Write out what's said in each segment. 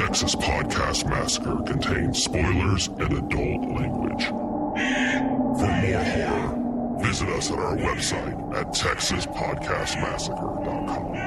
Texas Podcast Massacre contains spoilers and adult language. For more horror, visit us at our website at texaspodcastmassacre.com.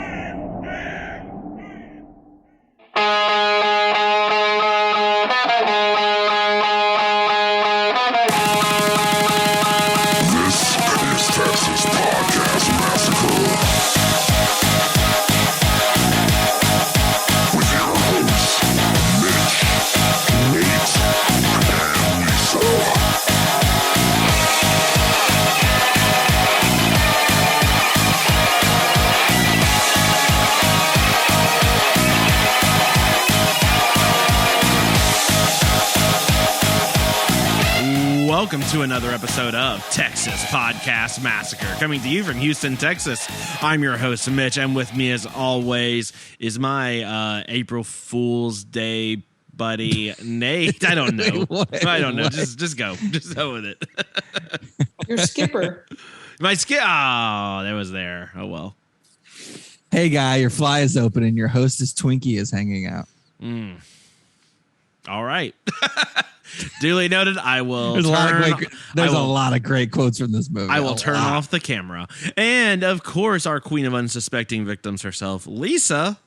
Welcome to another episode of Texas Podcast Massacre, coming to you from Houston, Texas. I'm your host, Mitch, and with me, as always, is my April Fool's Day buddy, Nate. I don't know. I don't know. Just go. Just go with it. Your skipper. My skip. Oh, that was there. Oh, well. Hey, guy, your fly is open and your hostess Twinkie is hanging out. All right. Duly noted. I will. There's a lot of great quotes from this movie. I will turn off the camera, and of course, our queen of unsuspecting victims herself, Lisa.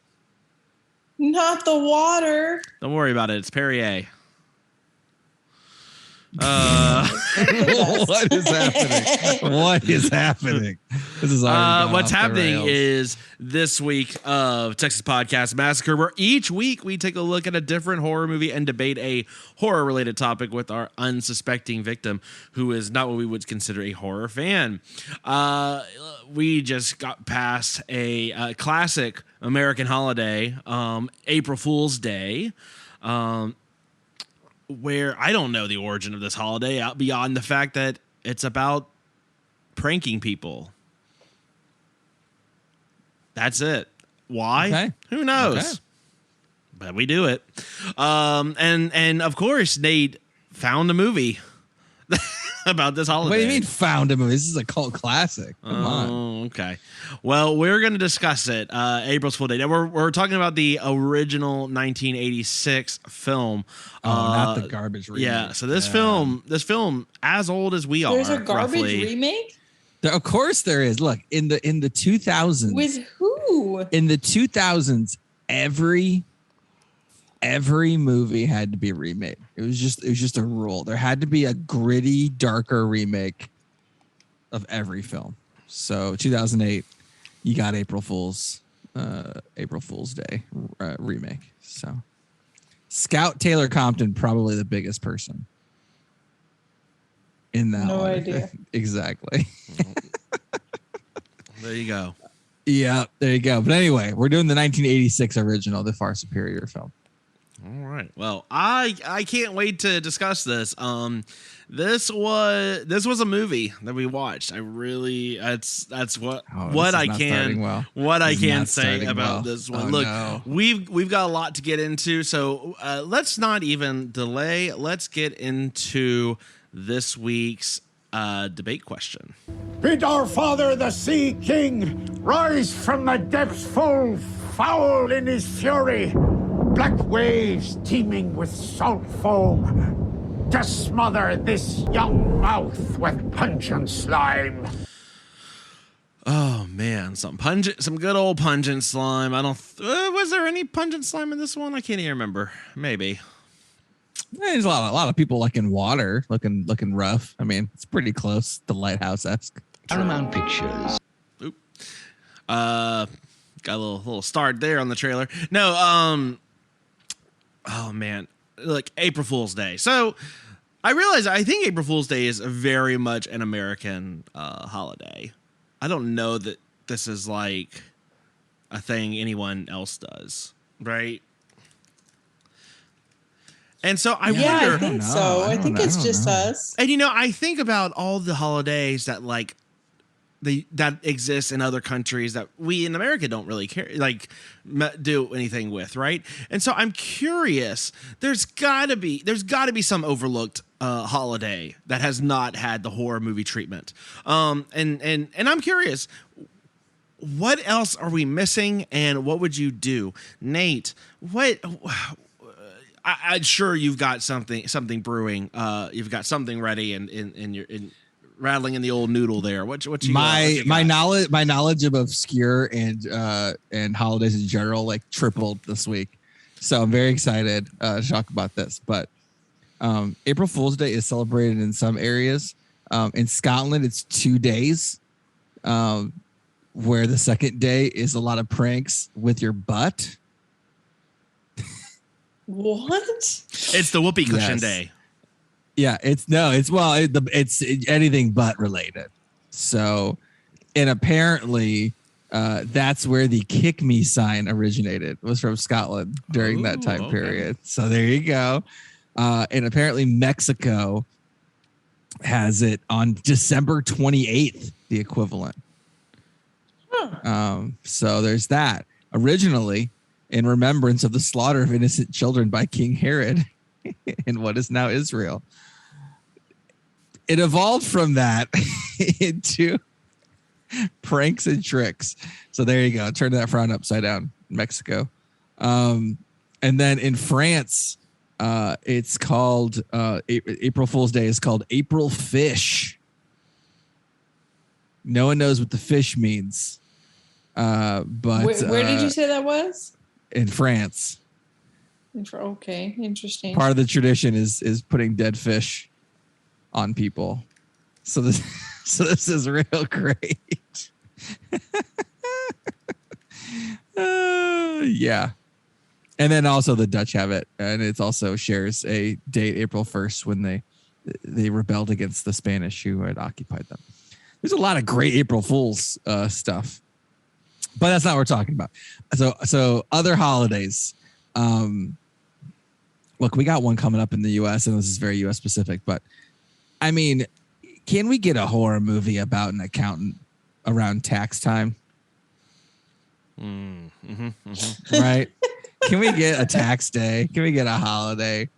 Not the water. Don't worry about it. It's Perrier. What is happening? What is happening? This is what's happening is this week of Texas Podcast Massacre, where each week we take a look at a different horror movie and debate a horror-related topic with our unsuspecting victim, who is not what we would consider a horror fan. We just got past a classic American holiday, April Fool's Day. Where I don't know the origin of this holiday beyond the fact that it's about pranking people. That's it. Why? Okay. Who knows? Okay. But we do it. And of course, Nate found a movie about this holiday. What do you mean found a movie? This is a cult classic. Come on. Okay. Well, we're going to discuss it. April's Fool's Day. Now, we're talking about the original 1986 film. Not the garbage remake. Yeah. So this film, as old as we are. There's a garbage roughly, remake? Of course there is. Look, in the 2000s. With who? In the 2000s, every movie had to be remade. It was just a rule. There had to be a gritty, darker remake of every film. So 2008, you got April Fool's Day remake. So Scout Taylor Compton, probably the biggest person in that No one. idea. Exactly. There you go. Yeah, there you go. But anyway, we're doing the 1986 original, the far superior film. All right. Well, I can't wait to discuss this. This was a movie that we watched. I really that's what I can say about this one. Look, we've got a lot to get into, so let's not even delay. Let's get into this week's debate question. Bid our father, the Sea King, rise from the depths full foul in his fury. Black waves teeming with salt foam to smother this young mouth with pungent slime. Oh man, some good old pungent slime. I don't. Was there any pungent slime in this one? I can't even remember. Maybe. There's a lot of people like in water, looking rough. I mean, it's pretty close to Lighthouse-esque. Paramount Pictures. Oop. Got a little start there on the trailer. No. Oh man, like April Fool's Day. So I think April Fool's Day is very much an American holiday. I don't know that this is like a thing anyone else does, right? And so I wonder. I think so. I think it's just us. And I think about all the holidays that that exist in other countries that we in America don't really care, do anything with, right? And so I'm curious. There's got to be some overlooked holiday that has not had the horror movie treatment. And I'm curious, what else are we missing, and what would you do, Nate? I'm sure you've got something brewing. You've got something ready and you're rattling in the old noodle there. What you my knowledge of obscure and holidays in general like tripled this week, so I'm very excited to talk about this. But April Fool's Day is celebrated in some areas. In Scotland, it's 2 days, where the second day is a lot of pranks with your butt. What? It's the whoopee cushion day. Yeah, it's anything but related. So, and apparently, that's where the "kick me" sign originated. It was from Scotland during that time period. So there you go. And apparently, Mexico has it on December 28th, the equivalent. So there's that. Originally, in remembrance of the slaughter of innocent children by King Herod in what is now Israel. It evolved from that into pranks and tricks. So there you go. Turn that frown upside down, Mexico. And then in France, it's called April Fool's Day is called April Fish. No one knows what the fish means. But where did you say that was? In France. Okay, interesting. Part of the tradition is putting dead fish on people. So this is real great. Yeah. And then also the Dutch have it, and it also shares a date, April 1st, when they rebelled against the Spanish who had occupied them. There's a lot of great April Fool's stuff, but that's not what we're talking about. So other holidays. Look, we got one coming up in the U.S., and this is very U.S. specific, but I mean, can we get a horror movie about an accountant around tax time? Right? Can we get a tax day? Can we get a holiday?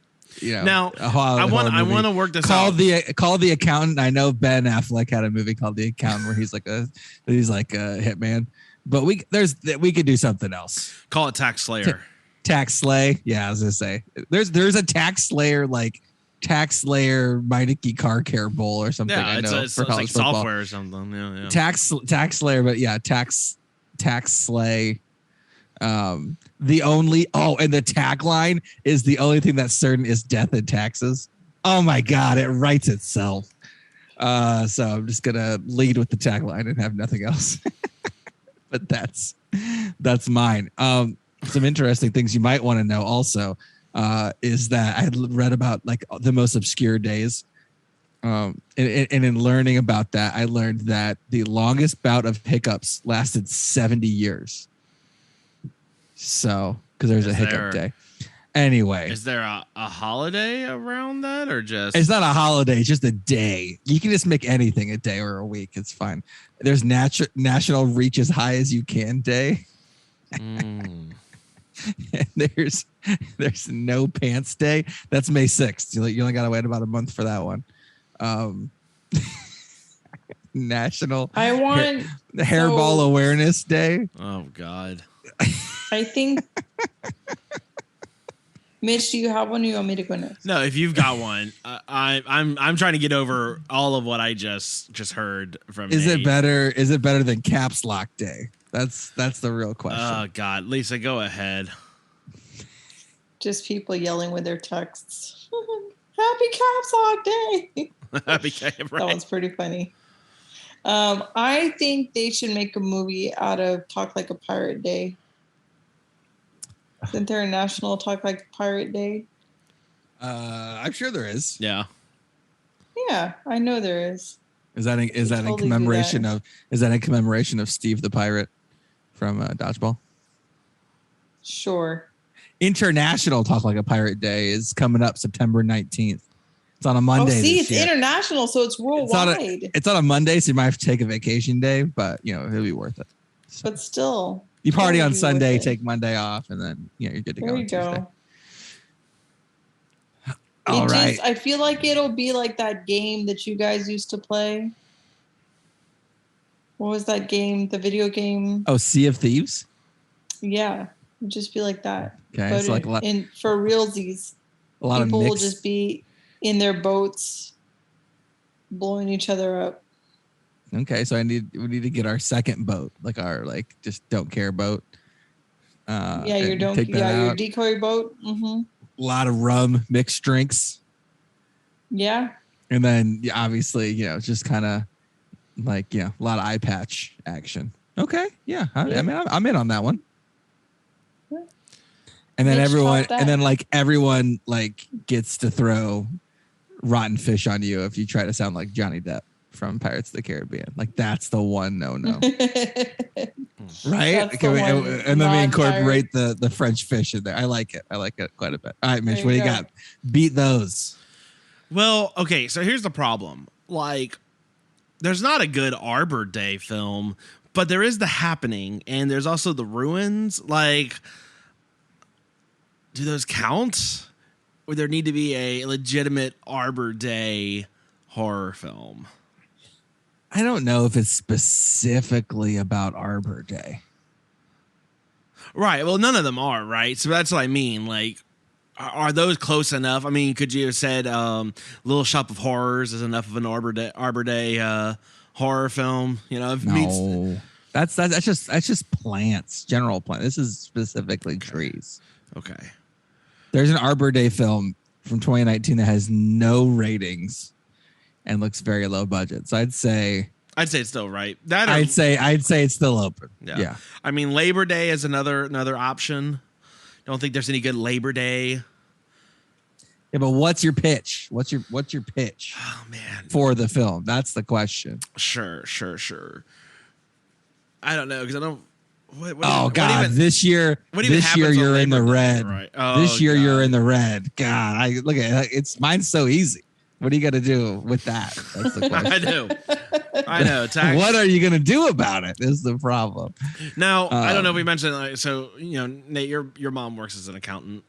You know, now I want to work this out. Call the Accountant. I know Ben Affleck had a movie called The Accountant where he's like a hitman, but we could do something else. Call it Tax Slayer. Tax Slay. Yeah, I was gonna say there's a Tax Slayer like Tax Slayer Meineke Car Care Bowl or something. Yeah, I know it's for like football. software or something. Yeah. Tax Slayer, but yeah, Tax Slay. And the tagline is the only thing that's certain is death and taxes. Oh my God, it writes itself. So I'm just gonna lead with the tagline and have nothing else. But that's mine. Some interesting things you might want to know also is that I read about like the most obscure days. And in learning about that, I learned that the longest bout of hiccups lasted 70 years. So, because there's a hiccup day. Anyway. Is there a holiday around that or just? It's not a holiday. It's just a day. You can just make anything a day or a week. It's fine. There's National Reach as High as You Can Day. And there's No Pants Day. That's May 6th. You only got to wait about a month for that one. National Hairball Awareness Day. Oh God. I think. Mitch, do you have one? Or you want me to go next? No, if you've got one, I'm trying to get over all of what I just heard from. Is it better than Caps Lock Day? That's the real question. Oh God, Lisa, go ahead. Just people yelling with their texts. Happy Caps Lock Day. Happy Caps. Right. That one's pretty funny. I think they should make a movie out of Talk Like a Pirate Day. Isn't there a National Talk Like a Pirate Day? I'm sure there is. Yeah. Yeah, I know there is. Is that in commemoration of Steve the Pirate from Dodgeball? Sure. International Talk Like a Pirate Day is coming up September 19th. It's on a Monday. Oh, see, it's international, so it's worldwide. It's on a Monday, so you might have to take a vacation day, but it'll be worth it. So. But still. You party on Sunday, take Monday off, and then you're good to go. There you go. All right. I feel like it'll be like that game that you guys used to play. What was that game? The video game? Oh, Sea of Thieves? Yeah. It'd just be like that. Okay. But it's for realsies. A lot people of will just be in their boats, blowing each other up. Okay, so we need to get our second boat, like our just don't care boat. Your decoy boat. Mm-hmm. A lot of rum, mixed drinks. Yeah. And then obviously, just kind of a lot of eye patch action. Okay, yeah. I mean, I'm in on that one. Yeah. And then everyone gets to throw rotten fish on you if you try to sound like Johnny Depp from Pirates of the Caribbean. That's the one no. Right? And then we incorporate the French fish in there. I like it quite a bit. All right, Mitch, what do you got? Beat those. Well, okay, so here's the problem. There's not a good Arbor Day film, but there is The Happening, and there's also The Ruins. Do those count? Or there need to be a legitimate Arbor Day horror film? I don't know if it's specifically about Arbor Day. Right. Well, none of them are, right? So that's what I mean. Are those close enough? I mean, could you have said Little Shop of Horrors is enough of an Arbor Day horror film? No. That's just plants, general plants. This is specifically trees. Okay. There's an Arbor Day film from 2019 that has no ratings and looks very low budget. So I'd say it's still right. I'd say it's still open. Yeah. I mean, Labor Day is another option. Don't think there's any good Labor Day. Yeah, but what's your pitch? What's your pitch? Oh man, for the film? That's the question. Sure. I don't know because I don't. This year you're in the red. Right. This year you're in the red. God, look at it. Mine's so easy. What are you gonna do with that? That's the question. I know. What are you gonna do about it? Is the problem. Now I don't know if we mentioned. So Nate, your mom works as an accountant.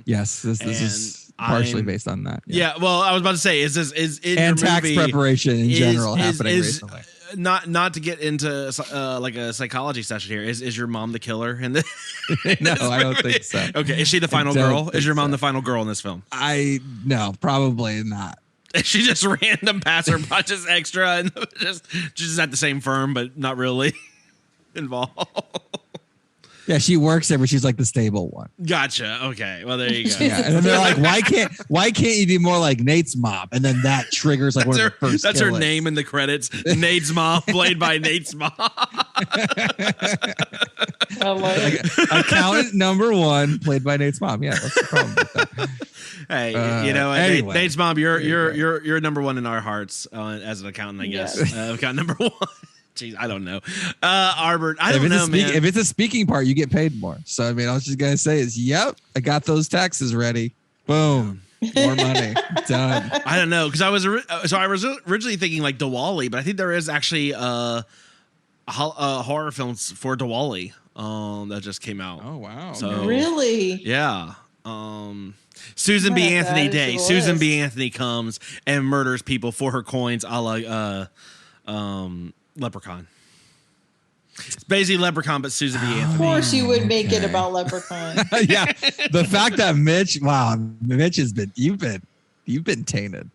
Yes, this is partially based on that. Yeah. Well, I was about to say, is in and your tax movie, preparation in general happening recently. Not to get into a psychology session here. Is your mom the killer in this? No, I don't think so. Okay, is she the final girl? Is your mom the final girl in this film? No, probably not. Is she just random passer, just extra, and just at the same firm, but not really involved? Yeah, she works there, but she's like the stable one. Gotcha. Okay. Well, there you go. Yeah, and then they're like, why can't you be more like Nate's mom? And then that triggers one of the first. That's her name in the credits. Nate's mom, played by Nate's mom. Accountant number 1, played by Nate's mom. Yeah, what's the problem with that? Hey, anyway. Nate's mom, you're number 1 in our hearts as an accountant, I guess. Yes. Accountant number 1. Jeez, I don't know. Arbor, I don't know, man. If it's a speaking part, you get paid more. So, I mean, I was just going to say is, yep, I got those taxes ready. Boom. More money. Done. I don't know. Because I was originally thinking like Diwali, but I think there is actually horror films for Diwali that just came out. Oh, wow. So, really? Yeah. Susan B. Anthony Day. Susan B. Anthony comes and murders people for her coins, a la Leprechaun. It's basically Leprechaun, but Susan B. Anthony. Of course, you would make it about Leprechaun. Yeah, the fact that Mitch has been you've been tainted.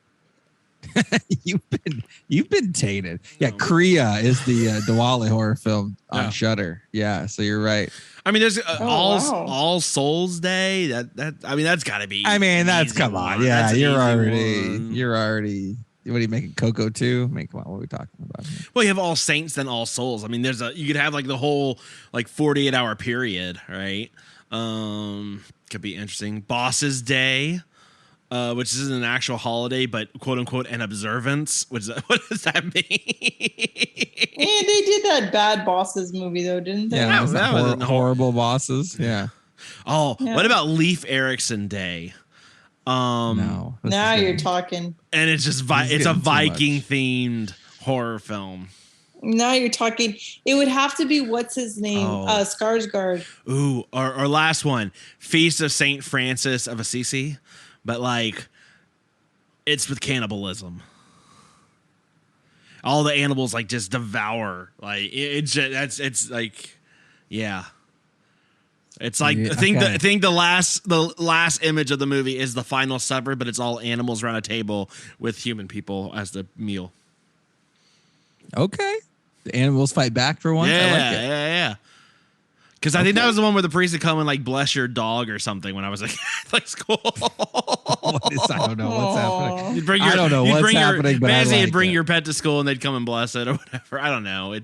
you've been tainted. Yeah, Kriya is the Diwali horror film on Shudder. Yeah, so you're right. I mean, there's All Souls Day. That's got to be. I mean, that's come on. Yeah, you're already. What are you making? Coco 2? Come on, what are we talking about here? Well, you have All Saints, then All Souls. I mean, you could have like the whole 48-hour period, right? Could be interesting. Bosses Day, which isn't an actual holiday, but quote unquote an observance. What does that mean? Yeah, they did that Bad Bosses movie though, didn't they? Yeah, that was horrible bosses. Yeah. Oh, yeah. What about Leif Erikson Day? No. Now you're talking. And it's just it's a Viking themed horror film. Now you're talking. It would have to be what's his name? Skarsgård. Ooh, our last one, Feast of Saint Francis of Assisi, but it's with cannibalism. All the animals just devour. Yeah. It's like I think the last image of the movie is the final supper, but it's all animals around a table with human people as the meal. Okay, the animals fight back for once. Yeah, I like it. yeah. Because I think that was the one where the priest would come and like bless your dog or something when I was like school. I don't know what's happening. You'd bring your pet to school and they'd come and bless it or whatever. I don't know.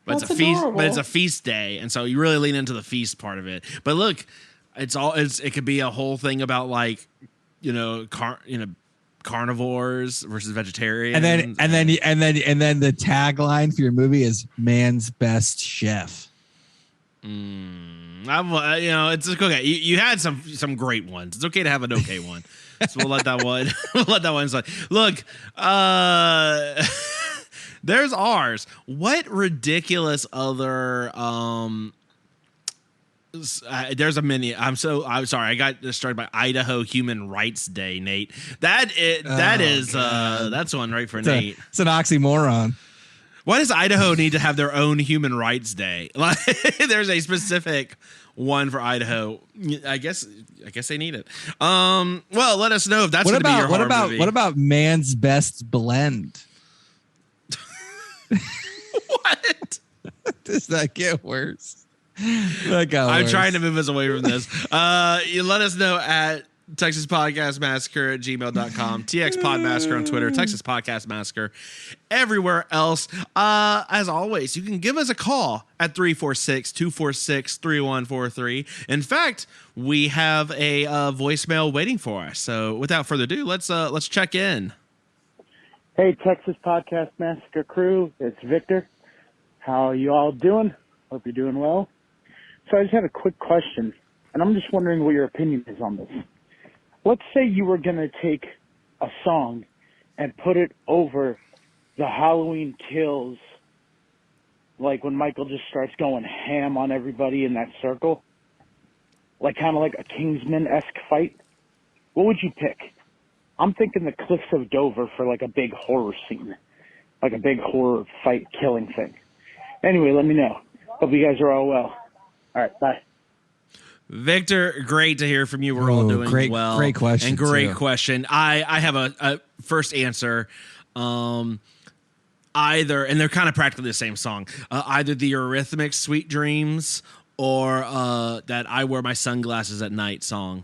But it's a feast. But it's a feast day, and so you really lean into the feast part of it. But look, it could be a whole thing about like, carnivores versus vegetarians. And then the tagline for your movie is "Man's Best Chef." It's okay. You had some great ones. It's okay to have an okay one. So we'll let that one. Slide. Look, there's ours. What ridiculous other there's a mini. I'm sorry. I got distracted by Idaho Human Rights Day, Nate. That's one right for Nate. It's an oxymoron. Why does Idaho need to have their own Human Rights Day? Like, there's a specific one for Idaho. I guess they need it. Well, let us know if that's going to be your horror movie. What about Man's Best Blend? What? Does that get worse? I'm trying to move us away from this. You let us know at TexasPodcastMassacre@gmail.com, TXPodMassacre on Twitter, Texas Podcast Massacre everywhere else. As always, you can give us a call at 346-246-3143. In fact, we have a voicemail waiting for us. So without further ado, let's check in. Hey, Texas Podcast Massacre crew, it's Victor. How are you all doing? Hope you're doing well. So I just had a quick question, and I'm just wondering what your opinion is on this. Let's say you were going to take a song and put it over the Halloween Kills, like when Michael just starts going ham on everybody in that circle, like kind of like a Kingsman-esque fight. What would you pick? I'm thinking the Cliffs of Dover for like a big horror scene, like a big horror fight killing thing. Anyway, let me know. Hope you guys are all well. All right, bye. Victor, great to hear from you. We're all doing well. Great question. And great question. I have a first answer. Either, and they're kind of practically the same song, either the Eurythmics Sweet Dreams or that I Wear My Sunglasses at Night song.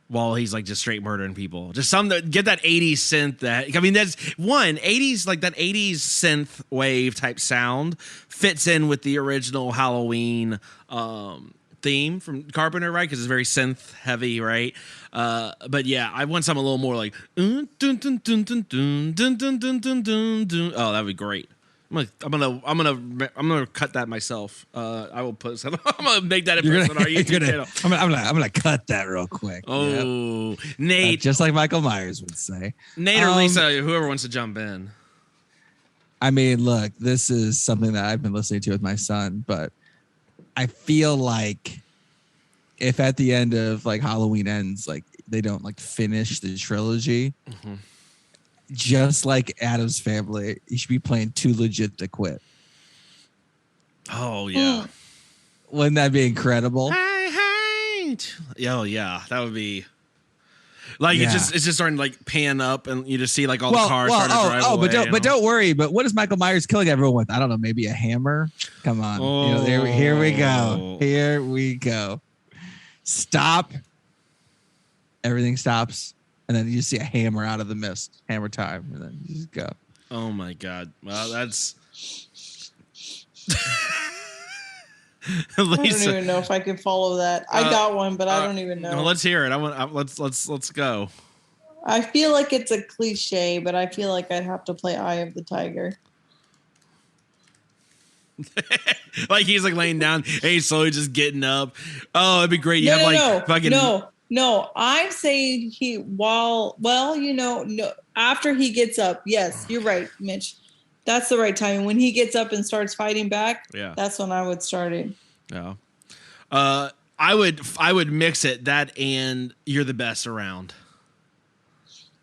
While he's like just straight murdering people, just some that get that 80s synth. That's 80s, like that 80s synth wave type sound fits in with the original Halloween theme from Carpenter, right? Because it's very synth heavy, right? But yeah, I want something a little more like dun dun dun dun dun dun dun dun dun dun dun. Oh, that'd be great. I'm gonna cut that myself. I will put some. I'm gonna make that on our YouTube channel. I'm gonna cut that real quick. Oh, yep. Nate, just like Michael Myers would say. Nate or Lisa, whoever wants to jump in. I mean, look, this is something that I've been listening to with my son, but I feel like if at the end of like Halloween Ends, like they don't like finish the trilogy. Mm-hmm. Just like Addams Family, he should be playing Too Legit to Quit. Oh, yeah. Wouldn't that be incredible? Hey. Oh, yeah. That would be... Like, it's just starting to, like, pan up, and you just see, like, all the cars starting to drive away. But don't worry. But what is Michael Myers killing everyone with? I don't know. Maybe a hammer? Come on. Oh. Here we go. Here we go. Stop. Everything stops. And then you just see a hammer out of the mist. Hammer time. And then you just go. Oh, my God. Well, that's... I don't even know if I can follow that. I got one, but I don't even know. Well, let's hear it. Let's go. I feel like it's a cliche, but I feel like I'd have to play Eye of the Tiger. Like he's like laying down and he's slowly just getting up. Oh, it'd be great. No, I'm saying after he gets up. Yes, you're right, Mitch. That's the right time. When he gets up and starts fighting back, that's when I would start it. Yeah. I would mix it that and You're the Best Around.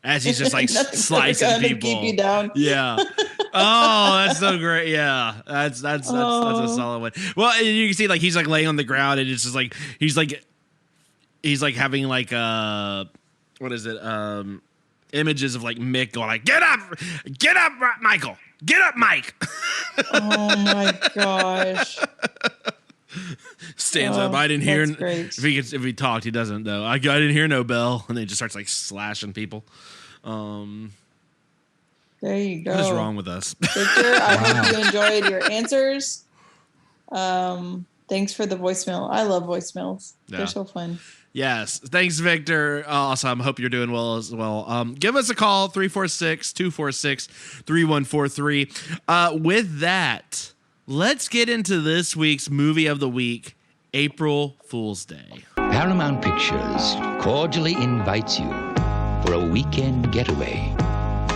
As he's just like slicing people. Keep you down. Yeah. Oh, that's so great. Yeah, that's a solid one. Well, and you can see like he's like laying on the ground, and it's just like he's like having like what is it? Images of like Mick going like, get up, Michael, get up, Mike. Oh my gosh. Stands up. I didn't hear. If he talked, he doesn't though. I didn't hear no bell, and then he just starts like slashing people. There you go. What is wrong with us, Victor? I hope you enjoyed your answers. Thanks for the voicemail. I love voicemails. Yeah. They're so fun. Yes. Thanks, Victor. Awesome. Hope you're doing well as well. Give us a call, 346-246-3143. With that, let's get into this week's movie of the week, April Fool's Day. Paramount Pictures cordially invites you for a weekend getaway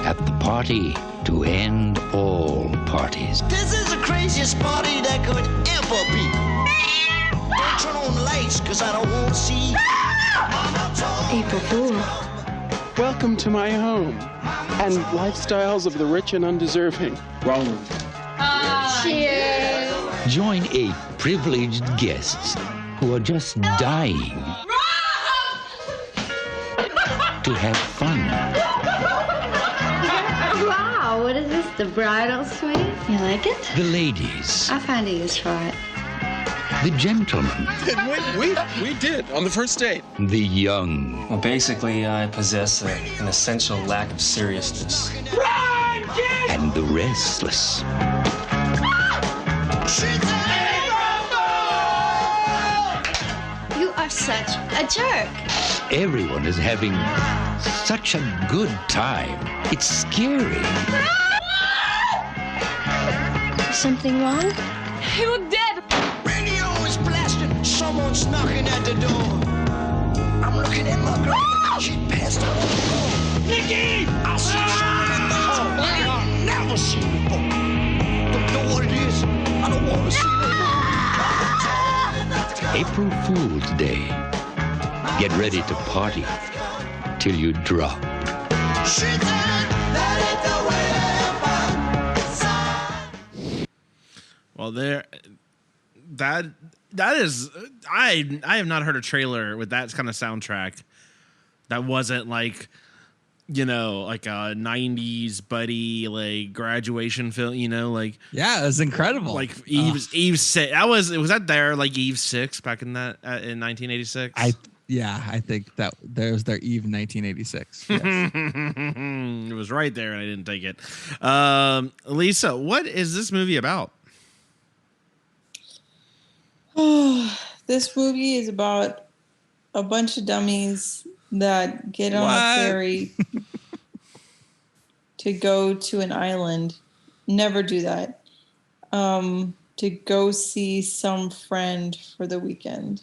at the party to end all parties. This is the craziest party that could ever be. Don't turn on the lights, because I don't want to see. April Fool. Welcome to my home and lifestyles of the rich and undeserving. Roland. Cheers. Join 8 privileged guests who are just dying to have fun. Wow, what is this? The bridal suite? You like it? The ladies. I find a use for it. The gentlemen. We did on the first date. The young. Well, basically, I possess an essential lack of seriousness. And the restless. You are such a jerk. Everyone is having such a good time. It's scary. Something wrong? You're dead. Radio is blasting. Someone's knocking at the door. I'm looking at my girl. She passed out the floor. Nikki! I see someone in the hall I've never seen before. Don't know what it is. I don't want to see it. April Fool's Day. Get ready to party till you drop. Well, that is I have not heard a trailer with that kind of soundtrack that wasn't like, you know, like a 90s buddy like graduation film, you know, like yeah, it was incredible. Like Eve 6. Was that there like Eve 6 back in that in 1986? I think that there's their Eve 1986. Yes. It was right there and I didn't take it. Lisa, what is this movie about? This movie is about a bunch of dummies that get on a ferry to go to an island. Never do that. To go see some friend for the weekend.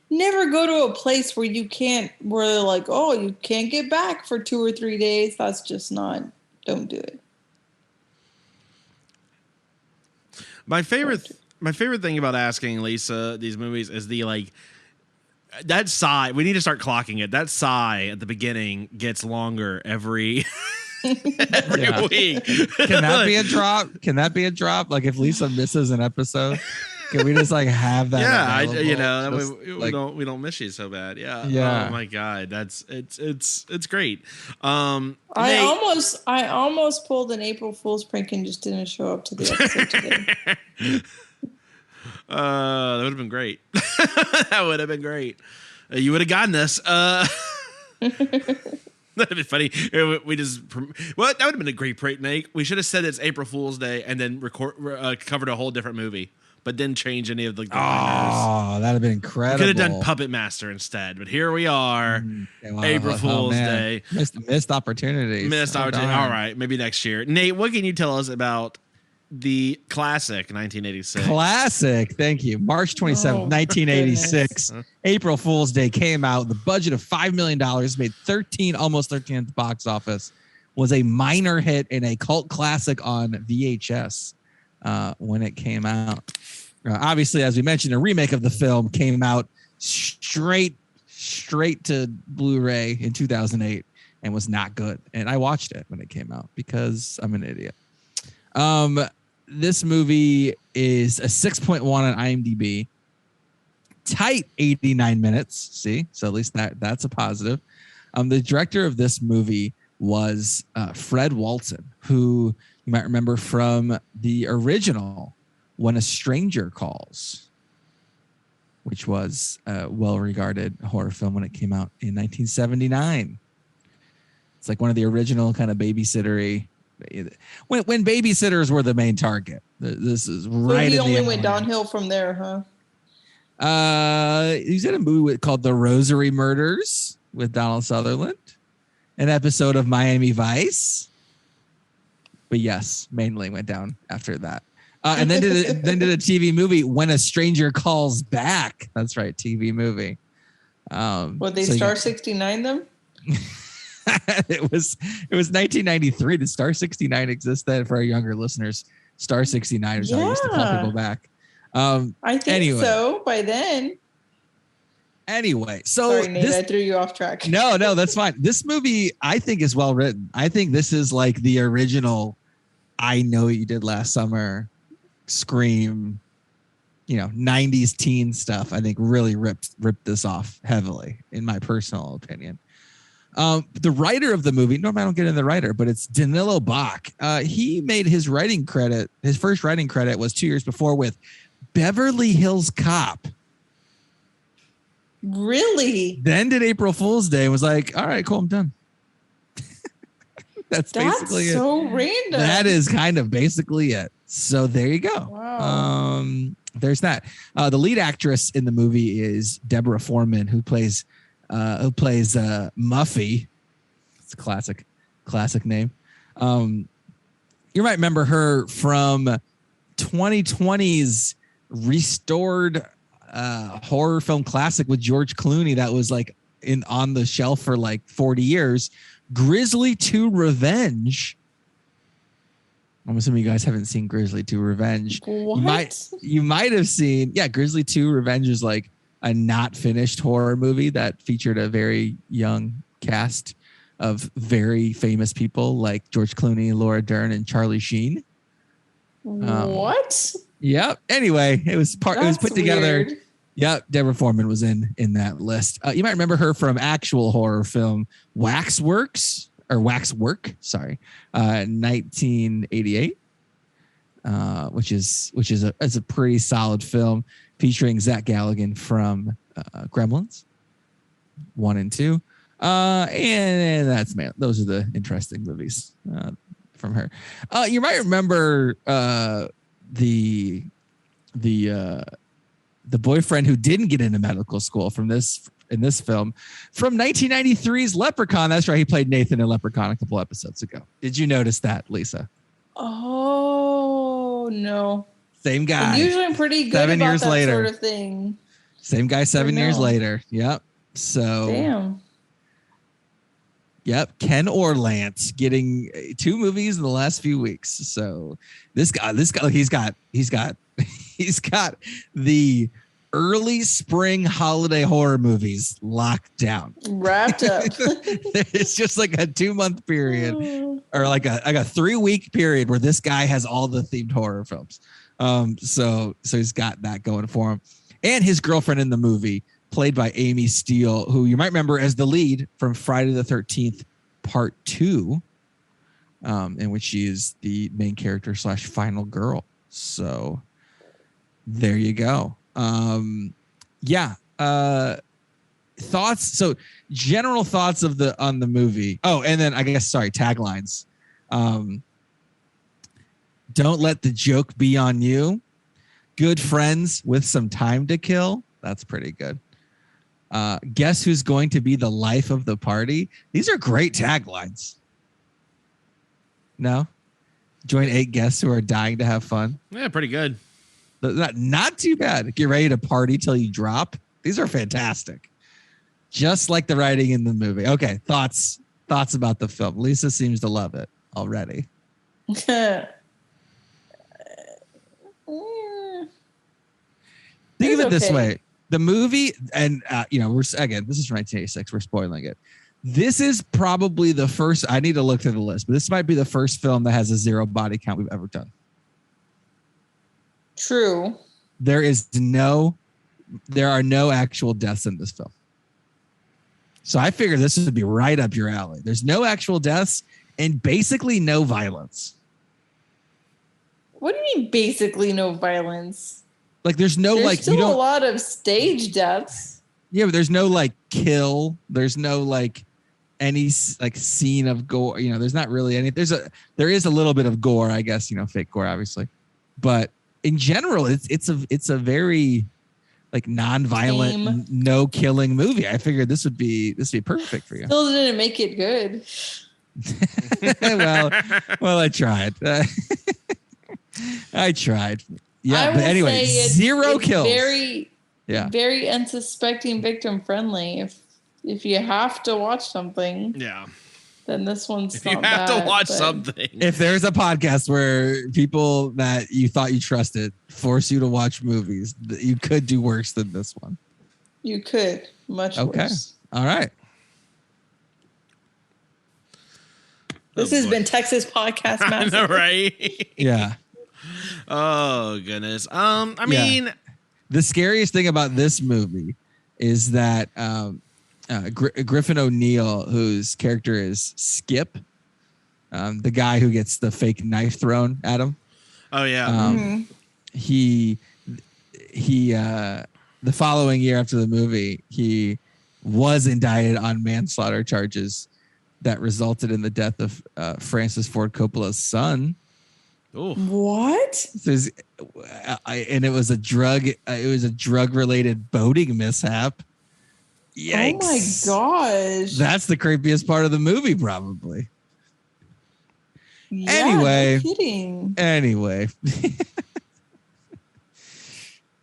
Never go to a place where you can't, where they're like, oh, you can't get back for 2 or 3 days. That's just not, don't do it. My favorite thing about asking Lisa these movies is the like that sigh. We need to start clocking it. That sigh at the beginning gets longer every week. Can that be a drop? Can that be a drop? Like if Lisa misses an episode, can we just like have that? Yeah, we don't miss you so bad. Yeah. Yeah. Oh my God, it's great. I almost pulled an April Fool's prank and just didn't show up to the episode today. That would have been great. That would have been great. You would have gotten this. That'd be funny. That would have been a great prank, Nate. We should have said it's April Fool's Day and then covered a whole different movie, but didn't change any of the. Oh, that'd have been incredible. We could have done Puppet Master instead, but here we are, April Fool's Day. Missed opportunities. Missed opportunity. All right, maybe next year. Nate, what can you tell us about the classic 1986? Classic. Thank you. March 27th, 1986. April Fool's Day came out. The budget of $5 million, made almost 13 at the box office. Was a minor hit and a cult classic on VHS when it came out. Obviously, as we mentioned, a remake of the film came out straight to Blu-ray in 2008 and was not good. And I watched it when it came out because I'm an idiot. This movie is a 6.1 on IMDb. Tight 89 minutes. See, so at least that's a positive. The director of this movie was Fred Walton, who you might remember from the original When a Stranger Calls, which was a well-regarded horror film when it came out in 1979. It's like one of the original kind of babysittery. When babysitters were the main target. This is right. So he only went downhill from there, huh? He's in a movie called The Rosary Murders with Donald Sutherland, an episode of Miami Vice. But yes, mainly went down after that. And then did a TV movie, When a Stranger Calls Back. That's right, TV movie. Would they Star 69 them? It was 1993. Did Star 69 exist then? For our younger listeners, Star 69 is how I used to call people back. I think so by then. Anyway, so sorry, Nate, I threw you off track. No, that's fine. This movie, I think, is well written. I think this is like the original I Know What You Did Last Summer, Scream, 90s teen stuff. I think really ripped this off heavily, in my personal opinion. The writer of the movie, normally I don't get into the writer, but it's Danilo Bach. He made his first writing credit was 2 years before with Beverly Hills Cop. Really? Then did April Fool's Day and was like, all right, cool, I'm done. That's basically it. So random. That is kind of basically it. So there you go. Wow. There's that. The lead actress in the movie is Deborah Foreman, who plays Muffy. It's a classic name. You might remember her from 2020's restored horror film classic with George Clooney that was like on the shelf for like 40 years, Grizzly 2 Revenge. I'm assuming you guys haven't seen Grizzly 2 Revenge. What? You might have seen, Grizzly 2 Revenge is like a not finished horror movie that featured a very young cast of very famous people like George Clooney, Laura Dern, and Charlie Sheen. What? Yep. Anyway, it was put together. Weird. Yep. Deborah Foreman was in that list. You might remember her from actual horror film Waxwork, 1988, which is a pretty solid film featuring Zach Galligan from Gremlins 1 and 2. And that's those are the interesting movies from her. You might remember the boyfriend who didn't get into medical school in this film from 1993's Leprechaun. That's right. He played Nathan in Leprechaun a couple episodes ago. Did you notice that, Lisa? Oh, no. Same guy. Usually I'm pretty good 7 about years that later. sort of thing. Same guy 7 years later. Yep. So damn. Yep, Ken Orlance getting 2 movies in the last few weeks. So this guy, he's got the early spring holiday horror movies locked down, wrapped up. It's just like a 2-month period, or like a 3-week period where this guy has all the themed horror films. So he's got that going for him, and his girlfriend in the movie, played by Amy Steele, who you might remember as the lead from Friday the 13th Part 2, in which she is the main character / final girl. So there you go. Thoughts. So general thoughts on the movie. Oh, and then I guess, taglines. Don't let the joke be on you. Good friends with some time to kill. That's pretty good. Guess who's going to be the life of the party? These are great taglines. No? Join 8 guests who are dying to have fun. Yeah, pretty good. Not too bad. Get ready to party till you drop. These are fantastic. Just like the writing in the movie. Okay, thoughts about the film. Lisa seems to love it already. Think of it this way. The movie, and this is from 1986. We're spoiling it. This is probably the first. I need to look through the list, but this might be the first film that has a 0 body count we've ever done. True. There are no actual deaths in this film. So I figured this would be right up your alley. There's no actual deaths and basically no violence. What do you mean basically no violence? Like there's still a lot of stage deaths. Yeah, but there's no like kill. There's no like any like scene of gore. You know, there's not really any. There is a little bit of gore, I guess. You know, fake gore, obviously, but in general, it's a very like non-violent, no killing movie. I figured this would be perfect for you. Still didn't make it good. well, I tried. I tried. Yeah, but anyway, 0 kills. Very unsuspecting, victim friendly. If you have to watch something, then this one's if not you have bad, to watch something. If there's a podcast where people that you thought you trusted force you to watch movies, you could do worse than this one. You could much worse. All right. This has been Texas Podcast Massacre. I know, right? Yeah. Oh goodness. I mean, the scariest thing about this movie is that Griffin O'Neill, whose character is Skip, the guy who gets the fake knife thrown at him. Oh yeah. He the following year after the movie, he was indicted on manslaughter charges that resulted in the death of Francis Ford Coppola's son. Oh, what? And it was a drug related boating mishap. Yikes. Oh my gosh. That's the creepiest part of the movie, probably. Yeah, anyway. No kidding. Anyway.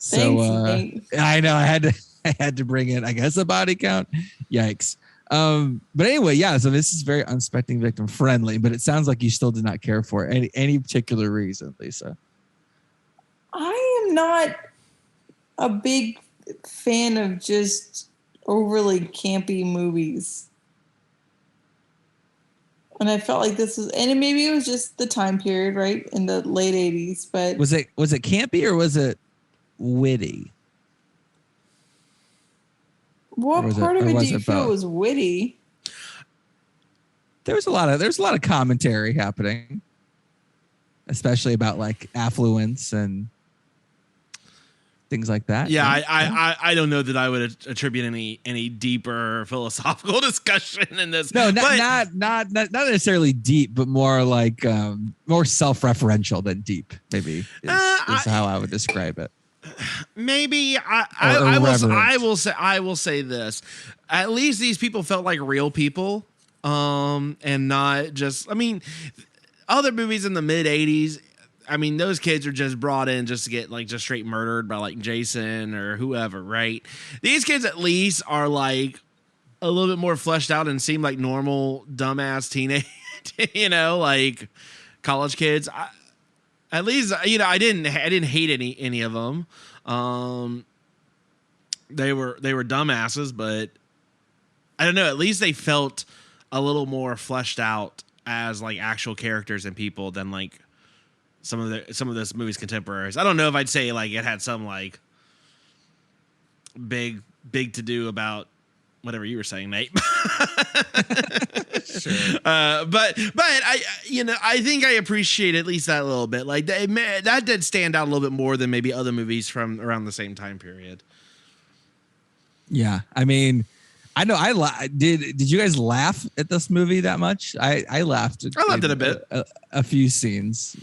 Thanks, Nate. I know I had to bring in, I guess, a body count. Yikes. But anyway, yeah, so this is very unsuspecting victim friendly, but it sounds like you still did not care for it. Any particular reason, Lisa? I am not a big fan of just overly campy movies. And I felt like this was, and maybe it was just the time period, right? In the late 80s, but was it campy or was it witty? What part of it do you feel was witty? There's a lot of commentary happening, especially about like affluence and things like that. Yeah, I don't know that I would attribute any deeper philosophical discussion in this. No, not necessarily deep, but more like more self-referential than deep. Maybe is how I would describe it. Maybe I will say this. At least these people felt like real people, and not just. I mean, other movies in the mid '80s. I mean, those kids are just brought in just to get like just straight murdered by like Jason or whoever, right? These kids at least are like a little bit more fleshed out and seem like normal dumbass teenage, like college kids. At least, I didn't hate any of them. They were dumbasses, but I don't know. At least they felt a little more fleshed out as like actual characters and people than like some of this movie's contemporaries. I don't know if I'd say like it had some like big to do about whatever you were saying, Nate. Sure. But I think I appreciate at least that a little bit. Like that did stand out a little bit more than maybe other movies from around the same time period. Yeah, I mean, I know did you guys laugh at this movie that much? I laughed. I laughed at a bit. A few scenes.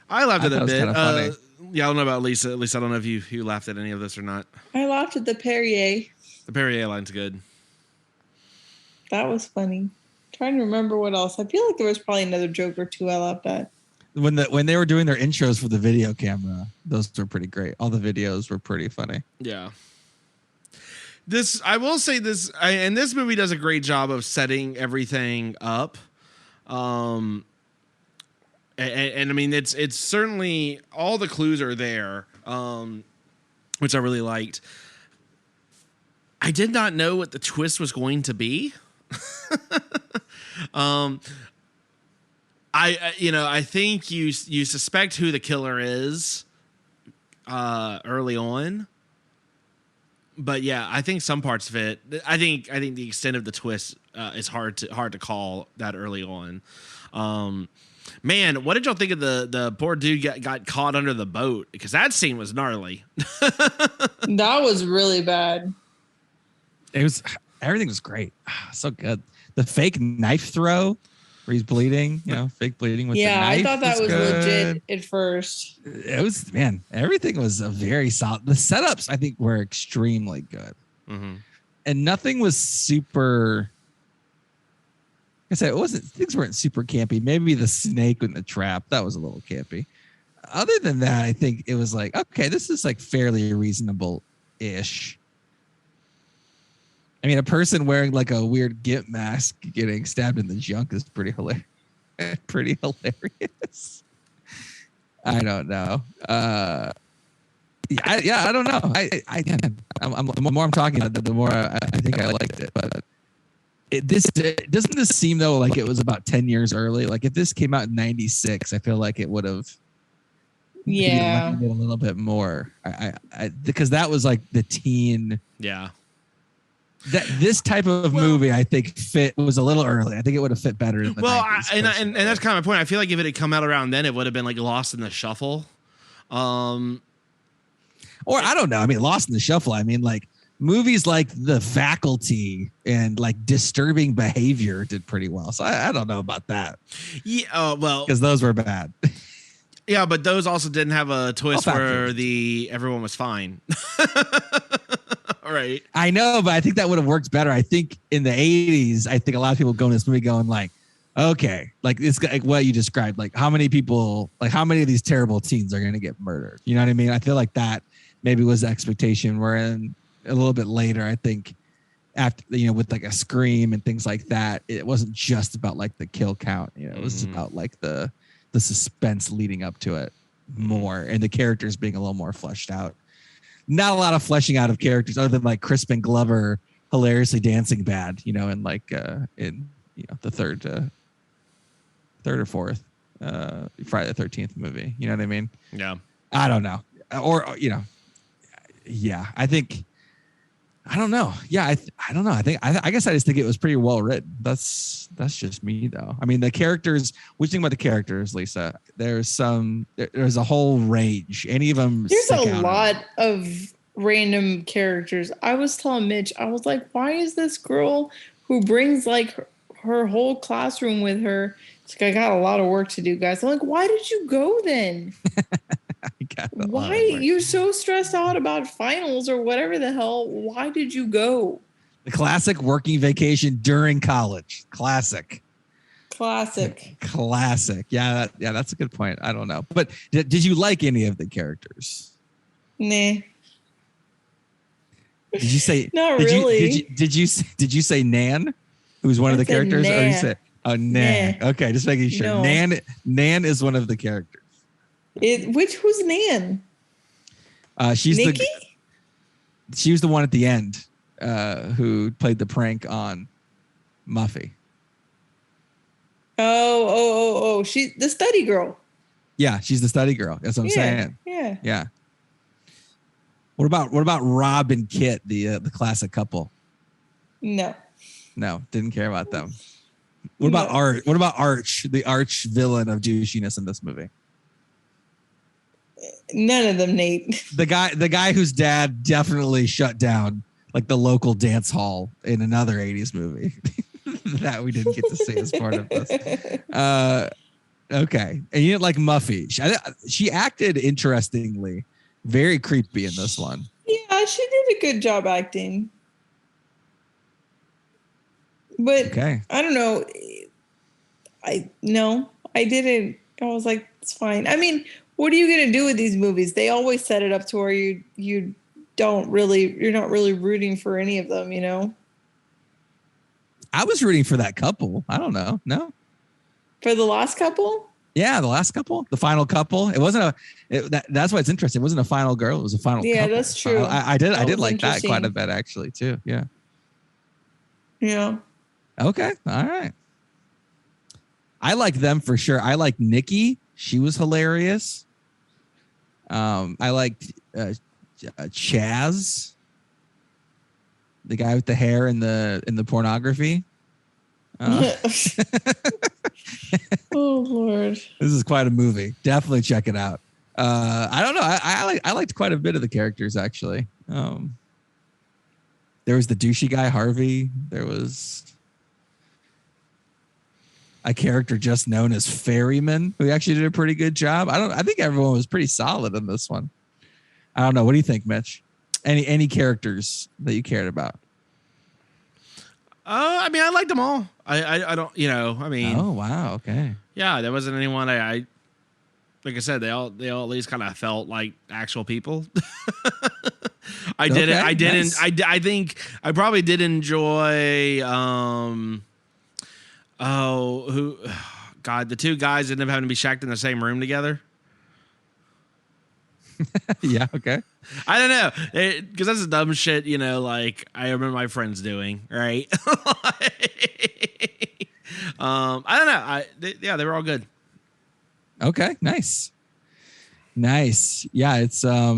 I laughed at a bit. Funny. Yeah, I don't know about Lisa. At least I don't know if you laughed at any of this or not. I laughed at the Perrier. The Perrier line's good. That was funny. I'm trying to remember what else. I feel like there was probably another joke or two I laughed at. When they were doing their intros for the video camera, those were pretty great. All the videos were pretty funny. Yeah. I will say this, and this movie does a great job of setting everything up. And I mean, it's certainly all the clues are there, which I really liked. I did not know what the twist was going to be. I think you suspect who the killer is early on. But yeah, I think some parts of it. I think the extent of the twist is hard to call that early on. Man, what did y'all think of the poor dude got caught under the boat? Because that scene was gnarly. That was really bad. Everything was great. So good. The fake knife throw where he's bleeding, fake bleeding with the knife. I thought that was legit at first. It was, man, everything was a very solid. The setups, I think, were extremely good. Mm-hmm. And nothing was super, like I said, things weren't super campy. Maybe the snake in the trap, that was a little campy. Other than that, I think it was like, okay, this is like fairly reasonable-ish. I mean, a person wearing like a weird gimp mask getting stabbed in the junk is pretty hilarious. I don't know. I don't know. The more I'm talking about it, the more I think I liked it. But doesn't this seem though like it was about 10 years early? Like if this came out in '96, I feel like it would have. Yeah. A little bit more. Because that was like the teen. Yeah. That this type of movie, I think, was a little early. I think it would have fit better in the 90s, and that's kind of my point. I feel like if it had come out around then, it would have been like lost in the shuffle. Or I don't know. I mean, lost in the shuffle. I mean, like movies like The Faculty and like Disturbing Behavior did pretty well. So I don't know about that. Yeah. Well, because those were bad. Yeah, but those also didn't have a twist where everyone was fine. Right. I know, but I think that would have worked better. I think in the 80s, I think a lot of people go in this movie going like, okay, like it's like what you described, like how many people, like how many of these terrible teens are going to get murdered? You know what I mean? I feel like that maybe was the expectation. Wherein a little bit later, I think after, with like a Scream and things like that, it wasn't just about like the kill count. It was about like the suspense leading up to it more and the characters being a little more fleshed out. Not a lot of fleshing out of characters other than like Crispin Glover hilariously dancing bad, and like in the third or fourth Friday the 13th movie. You know what I mean? Yeah. I don't know. Or yeah, I think I don't know. Yeah, I don't know. I guess I just think it was pretty well written. That's just me though. I mean, the characters. What do you think about the characters, Lisa? There's a whole range. Any of them? There's a lot of random characters. I was telling Mitch, I was like, why is this girl who brings like her whole classroom with her? It's like, I got a lot of work to do, guys. I'm like, why did you go then? Why you're so stressed out about finals or whatever the hell? Why did you go? The classic working vacation during college. Classic. Yeah, that's a good point. I don't know, but did you like any of the characters? Nah. Did you say not really? Did you say Nan, who was one of the characters? Nah. Or you said Nan? Nah. Okay, just making sure. No. Nan is one of the characters. Who's Nan? She's Nikki? She was the one at the end who played the prank on Muffy. Oh! She's the study girl. Yeah, she's the study girl. That's what I'm saying. Yeah. What about Rob and Kit, the classic couple? No, didn't care about them. What about Art? What about Arch, the arch villain of douchiness in this movie? None of them, Nate. The guy whose dad definitely shut down like the local dance hall in another 80s movie that we didn't get to see as part of this. Okay. And you didn't like Muffy. She acted interestingly, very creepy in this one. Yeah, she did a good job acting. But okay. I don't know. I didn't. I was like, it's fine. I mean, what are you going to do with these movies? They always set it up to where you're not really rooting for any of them, I was rooting for that couple. I don't know. No. For the last couple? Yeah, the last couple, the final couple. It wasn't that's why it's interesting. It wasn't a final girl. It was a final couple. Yeah, that's true. I did like that quite a bit actually too. Yeah. Yeah. Okay. All right. I like them for sure. I like Nikki. She was hilarious. I liked Chaz, the guy with the hair in the pornography. Oh Lord. This is quite a movie. Definitely check it out. I don't know. I liked quite a bit of the characters actually. There was the douchey guy, Harvey. There was a character just known as Ferryman, who actually did a pretty good job. I think everyone was pretty solid in this one. I don't know. What do you think, Mitch? Any characters that you cared about? I mean, I liked them all. I don't, I mean. Oh, wow. Okay. Yeah, there wasn't anyone I like I said, they all at least kind of felt like actual people. I think I probably did enjoy the two guys ended up having to be shacked in the same room together. Yeah, okay. I don't know, because that's dumb shit, like I remember my friends doing, right? I don't know. They were all good. Okay, nice. Yeah, it's I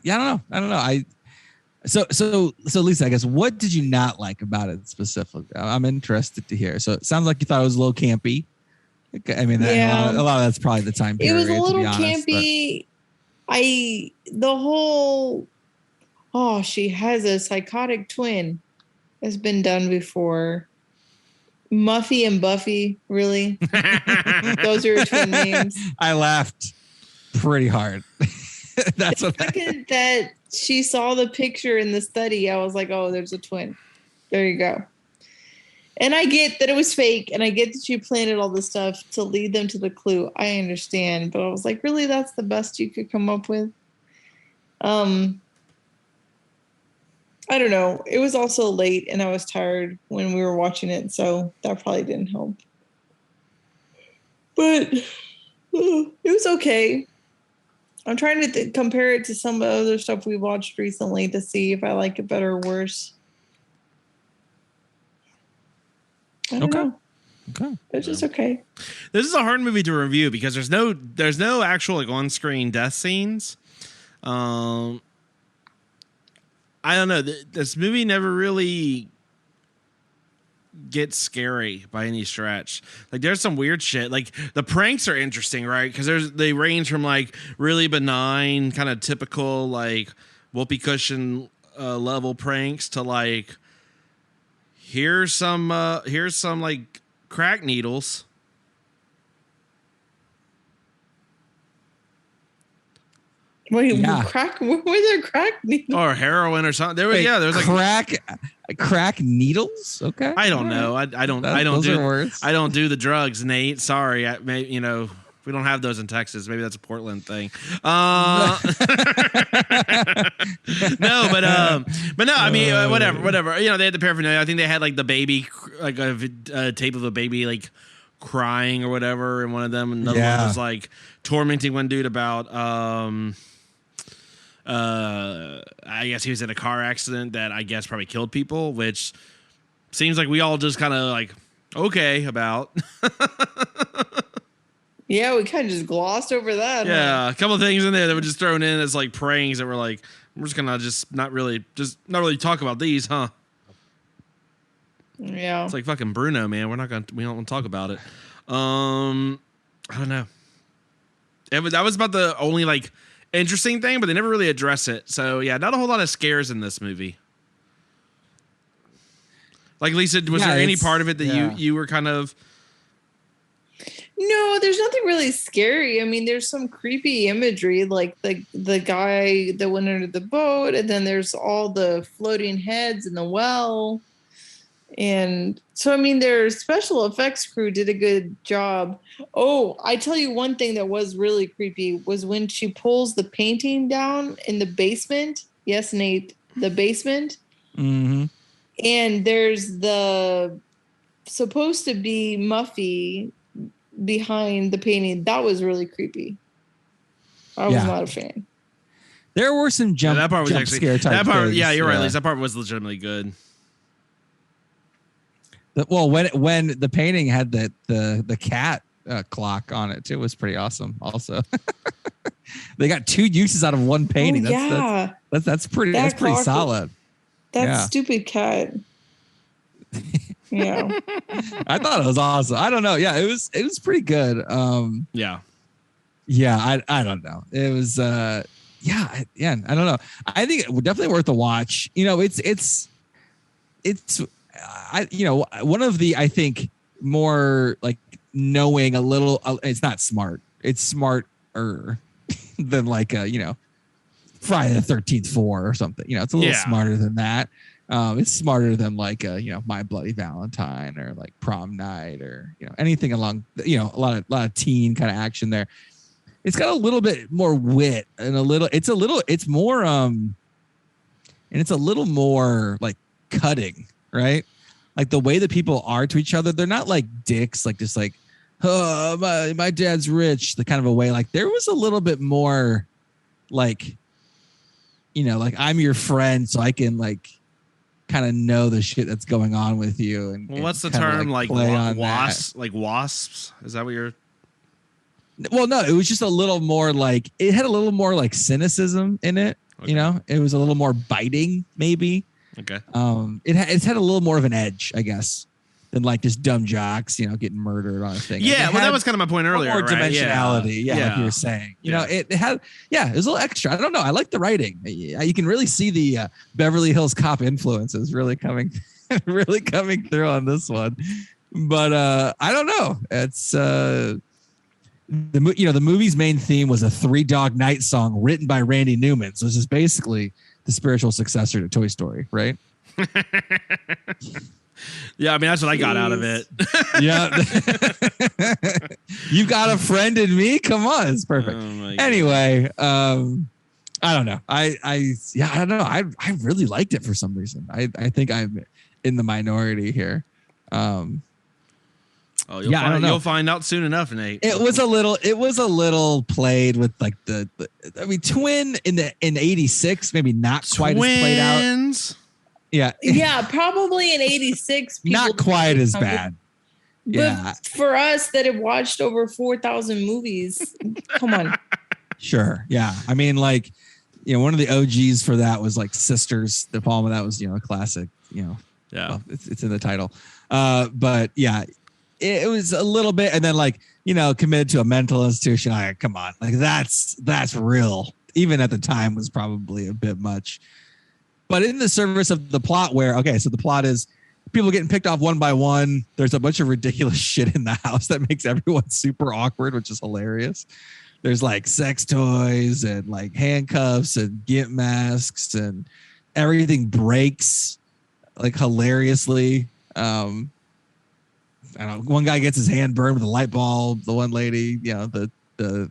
don't know. So Lisa, I guess, what did you not like about it specifically? I'm interested to hear. So it sounds like you thought it was a little campy. I mean, a lot of that's probably the time period. It was a little honest, campy. She has a psychotic twin. Has been done before. Muffy and Buffy, really? Those are her twin names. I laughed pretty hard. That's what the second that she saw the picture in the study, I was like, oh, there's a twin. There you go. And I get that it was fake, and I get that she planted all this stuff to lead them to the clue. I understand, but I was like, really, that's the best you could come up with? I don't know. It was also late, and I was tired when we were watching it, so that probably didn't help. But it was okay. I'm trying to compare it to some of the other stuff we watched recently to see if I like it better or worse. I don't know. Okay. It's just okay. This is a hard movie to review because there's no actual like on-screen death scenes. I don't know. This movie never really gets scary by any stretch. Like there's some weird shit. Like the pranks are interesting, right? Because they range from like really benign, kind of typical like whoopee cushion level pranks to like here's some like crack needles. Wait, crack? Were there crack needles? Or heroin or something? There was like crack needles. Okay, I don't know. I don't do the drugs, Nate. Sorry, we don't have those in Texas. Maybe that's a Portland thing. No, but no. I mean, whatever. They had the paraphernalia. I think they had like the baby, like a tape of a baby like crying or whatever, and one of them. Another one was like tormenting one dude about I guess he was in a car accident that I guess probably killed people, which seems like we all just kind of like okay about. Yeah, we kind of just glossed over that. Yeah, a couple of things in there that were just thrown in as like pranks that were like, we're just gonna not really talk about these, huh? Yeah, it's like fucking Bruno, man. We don't want to talk about it. I don't know. That was about the only like interesting thing, but they never really address it. So yeah, not a whole lot of scares in this movie. Like Lisa, was there any part of it that you were kind of? No, there's nothing really scary. I mean, there's some creepy imagery, like the guy that went under the boat, and then there's all the floating heads in the well. And so, I mean, their special effects crew did a good job. Oh, I tell you one thing that was really creepy was when she pulls the painting down in the basement. Yes, Nate, the basement. Mm-hmm. And there's the supposed to be Muffy behind the painting. That was really creepy. I was not a fan. There were some jump scare type that part, things. yeah, you're right, Lisa. That part was legitimately good. When the painting had the cat clock on it too, was pretty awesome. Also, they got 2 uses out of one painting. That's pretty solid. That stupid cat. Yeah, I thought it was awesome. I don't know. Yeah, it was pretty good. Yeah. I don't know. It was I don't know. I think it definitely worth a watch. It's one of the, I think, more like knowing a little, it's not smart. It's smarter than like Friday the 13th 4 or something. It's a little smarter than that. It's smarter than like My Bloody Valentine or like Prom Night or anything along a lot of teen kind of action there. It's got a little bit more wit and it's more and it's a little more like cutting, right? Like the way that people are to each other, they're not like dicks, like just like, oh, my dad's rich, the kind of a way. Like there was a little bit more like, like I'm your friend, so I can like kind of know the shit that's going on with you. And what's the term? Like wasps? Like wasps? Is that what you're? Well, no, it was just a little more like, it had a little more like cynicism in it. Okay. It was a little more biting, maybe. Okay. It's had a little more of an edge, I guess, than like just dumb jocks, getting murdered on a thing. Yeah, well, that was kind of my point earlier. More right? dimensionality, like you were saying. It had, it was a little extra. I don't know. I like the writing. You can really see the Beverly Hills Cop influences really coming through on this one. But I don't know. It's the movie's main theme was a Three Dog Night song written by Randy Newman. So this is basically the spiritual successor to Toy Story, right? Yeah, I mean, that's what I got out of it. Yeah. You got a friend in me? Come on. It's perfect. Anyway, I don't know. I don't know. I really liked it for some reason. I think I'm in the minority here. You'll find out soon enough, Nate. It was a little played with like Twin in '86, maybe not quite as played out. Yeah, probably in '86. Not quite as bad. But for us that have watched over 4,000 movies, come on. Sure. Yeah. I mean, like, one of the OGs for that was like Sisters. De Palma. That was, a classic, Yeah. Well, it's in the title. But yeah, it was a little bit, and then like, committed to a mental institution. Come on. Like that's real. Even at the time was probably a bit much. But in the service of the plot so the plot is people getting picked off one by one. There's a bunch of ridiculous shit in the house that makes everyone super awkward, which is hilarious. There's like sex toys and like handcuffs and gimp masks and everything breaks like hilariously. I don't know. One guy gets his hand burned with a light bulb. The one lady, the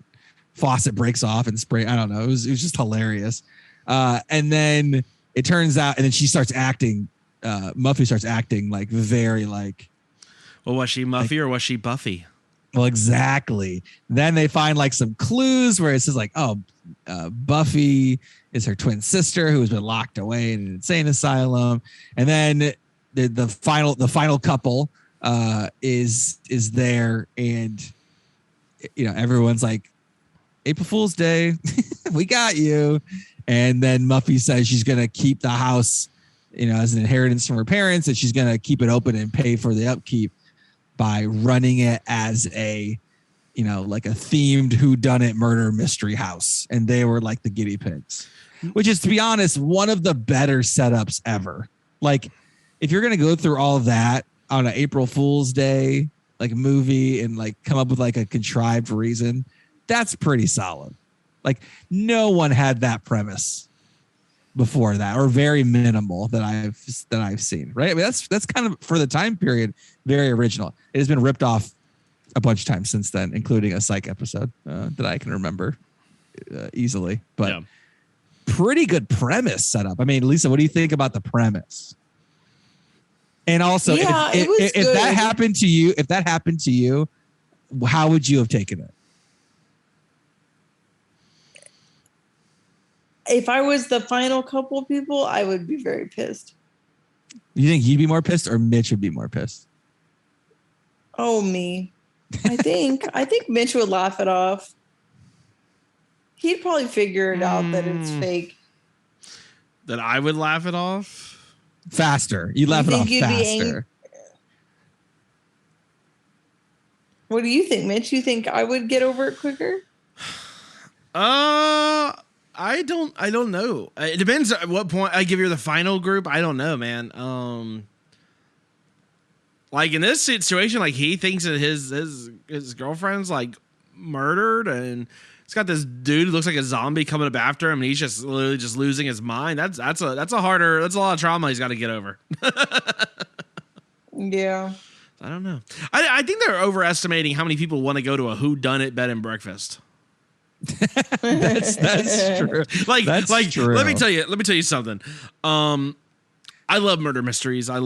faucet breaks off and spray. I don't know. It was just hilarious. And then it turns out, and then she starts acting. Muffy starts acting like very like. Well, was she Muffy or was she Buffy? Well, exactly. Then they find like some clues where it says like, Buffy is her twin sister who has been locked away in an insane asylum, and then the final couple is there, and everyone's like, April Fool's Day, we got you. And then Muffy says she's going to keep the house, as an inheritance from her parents, and she's going to keep it open and pay for the upkeep by running it as a, like a themed whodunit murder mystery house. And they were like the guinea pigs, which is, to be honest, one of the better setups ever. Like, if you're going to go through all of that on an April Fool's Day, like movie, and like come up with like a contrived reason, that's pretty solid. Like, no one had that premise before that, or very minimal that I've seen. Right? I mean, that's kind of, for the time period, very original. It has been ripped off a bunch of times since then, including a Psych episode that I can remember easily. But pretty good premise setup. I mean, Lisa, what do you think about the premise? And also, if that happened to you, how would you have taken it? If I was the final couple people, I would be very pissed. You think you'd be more pissed, or Mitch would be more pissed? Oh, me. I think Mitch would laugh it off. He'd probably figure it out that it's fake. That I would laugh it off? Faster. You'd laugh it off faster. What do you think, Mitch? You think I would get over it quicker? I don't know. It depends at what point I give you the final group. I don't know, man. Like in this situation, like he thinks that his girlfriend's like murdered, and it's got this dude who looks like a zombie coming up after him, and he's just literally just losing his mind. That's a lot of trauma he's got to get over. Yeah. I don't know. I think they're overestimating how many people want to go to a whodunit bed and breakfast. that's true. That's true. Let me tell you something. I love murder mysteries. I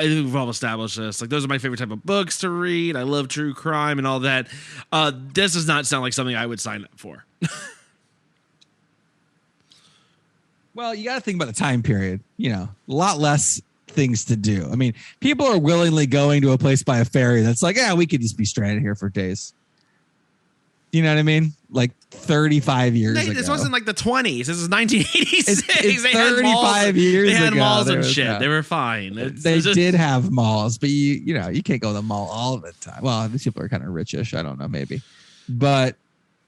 think we've all established this. Like, those are my favorite type of books to read. I love true crime and all that. This does not sound like something I would sign up for. Well, you got to think about the time period. A lot less things to do. I mean, people are willingly going to a place by a ferry that's like, yeah, we could just be stranded here for days. You know what I mean? Like 35 years ago. This wasn't like the 20s. This is 1986. It's 35 years ago. They had malls and shit. They were fine. They did have malls, but you can't go to the mall all the time. Well, these people are kind of richish. I don't know, maybe. But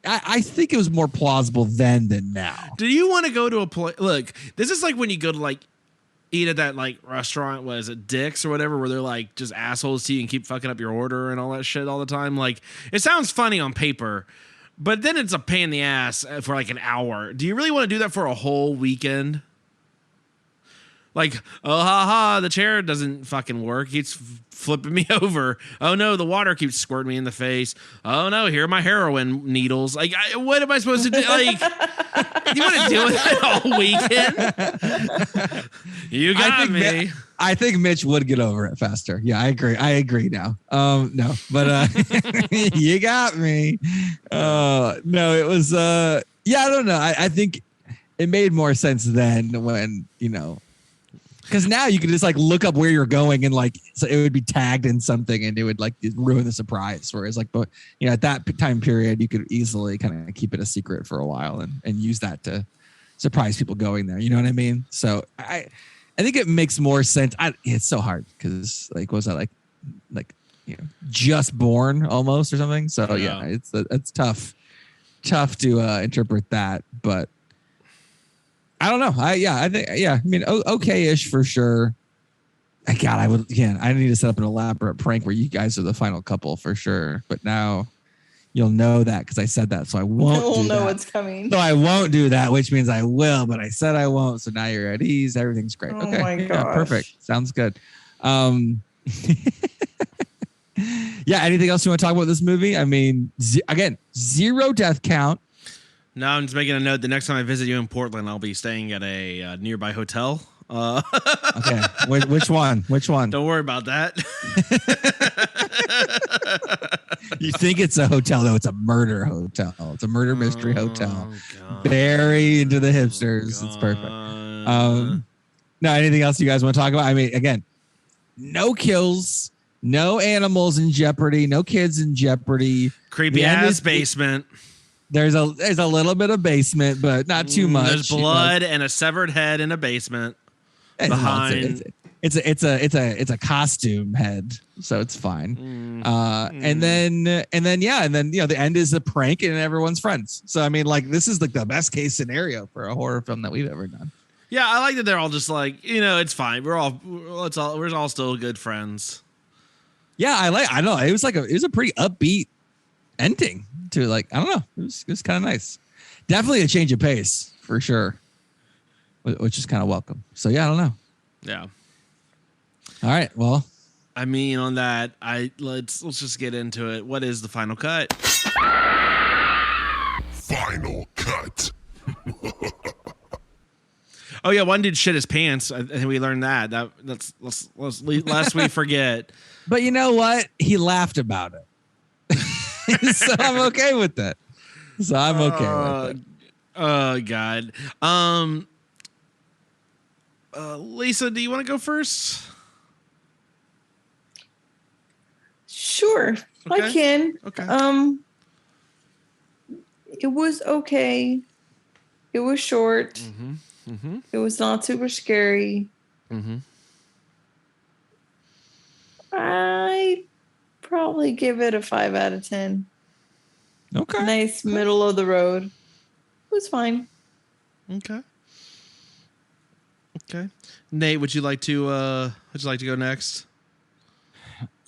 I think it was more plausible then than now. Do you want to go to a place? Look, this is like when you go to like eat at that like restaurant, what is it, Dick's or whatever, where they're like just assholes to you and keep fucking up your order and all that shit all the time. Like, it sounds funny on paper, but then it's a pain in the ass for like an hour. Do you really want to do that for a whole weekend? Like, oh, haha, the chair doesn't fucking work. It's flipping me over. Oh, no, the water keeps squirting me in the face. Oh, no, here are my heroin needles. Like, what am I supposed to do? Like, you want to do it all weekend? You got me. I think Mitch would get over it faster. Yeah, I agree now. No, but you got me. No, it was, I don't know. I think it made more sense then when, because now you can just like look up where you're going and like so it would be tagged in something and it would like ruin the surprise. Whereas like, but at that time period, you could easily kind of keep it a secret for a while and use that to surprise people going there. You know what I mean? So I think it makes more sense. It's so hard because like, what was that like just born almost or something? So yeah, it's tough to interpret that, but. I don't know. I think, I mean, okay-ish for sure. God, I need to set up an elaborate prank where you guys are the final couple for sure. But now you'll know that because I said that, so I won't. You'll know what's coming. So I won't do that, which means I will, but I said I won't. So now you're at ease. Everything's great. Oh okay. My gosh. Yeah, perfect. Sounds good. Yeah. Anything else you want to talk about this movie? I mean, again, 0 death count. No, I'm just making a note. The next time I visit you in Portland, I'll be staying at a nearby hotel. Okay. Which one? Don't worry about that. You think it's a hotel, though. It's a murder hotel. It's a murder mystery hotel. God. Buried into the hipsters. God. It's perfect. No, anything else you guys want to talk about? I mean, again, no kills, no animals in jeopardy, no kids in jeopardy. Creepy ass basement. There's a little bit of basement, but not too much. There's blood and a severed head in a basement behind. It's a costume head, so it's fine. And then the end is a prank and everyone's friends. So I mean, like, this is like the best case scenario for a horror film that we've ever done. Yeah, I like that they're all just like, it's fine. We're all still good friends. Yeah, I know it was a pretty upbeat ending to, like, I don't know. It was kind of nice. Definitely a change of pace for sure, which is kind of welcome. So yeah, I don't know. Yeah. All right. Well, I mean, on that, let's just get into it. What is the final cut? Final cut. Oh yeah, one dude shit his pants. I think we learned that. Let's lest we forget. But you know what? He laughed about it. So I'm okay with that. With it. Oh God. Lisa, do you want to go first? Sure, Okay. I can. Okay. It was okay. It was short. Mm-hmm. Mm-hmm. It was not super scary. Mm-hmm. I probably give it a 5 out of 10. Okay. Nice middle of the road. It was fine. Okay. Okay. Nate, would you like to go next?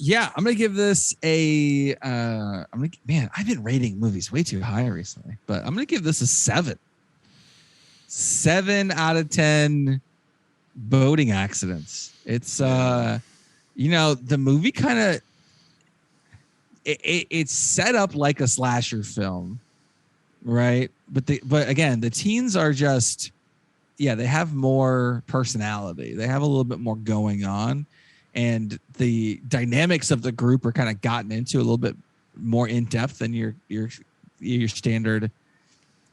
Yeah, I'm gonna give this a. I've been rating movies way too high recently, but I'm gonna give this a 7. 7 out of 10 boating accidents. It's the movie kind of it's set up like a slasher film, right? But again, the teens are just they have more personality. They have a little bit more going on. And the dynamics of the group are kind of gotten into a little bit more in depth than your standard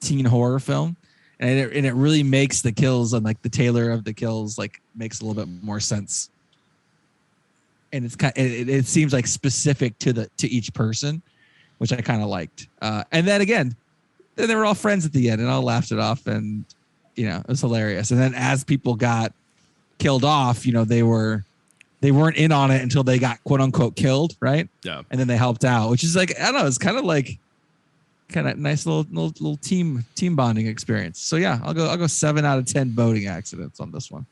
teen horror film, and it really makes the kills and like the tailor of the kills like makes a little bit more sense. And it's it seems like specific to each person, which I kind of liked. And then again, they were all friends at the end, and I laughed it off, and it was hilarious. And then as people got killed off, they weren't in on it until they got quote unquote killed, right? Yeah. And then they helped out, which is like, I don't know, it's kind of nice little team bonding experience. So yeah, I'll go 7 out of 10 boating accidents on this one.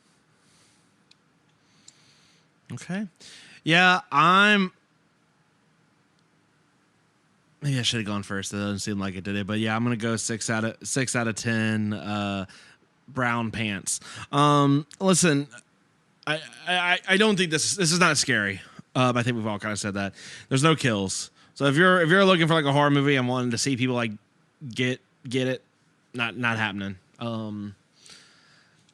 Okay. Yeah, maybe I should have gone first. It doesn't seem like it did it, but yeah, I'm gonna go 6 out of 10 brown pants. Listen, I don't think this is not scary. I think we've all kind of said that. There's no kills. So if you're looking for like a horror movie and wanting to see people like get it, not happening. And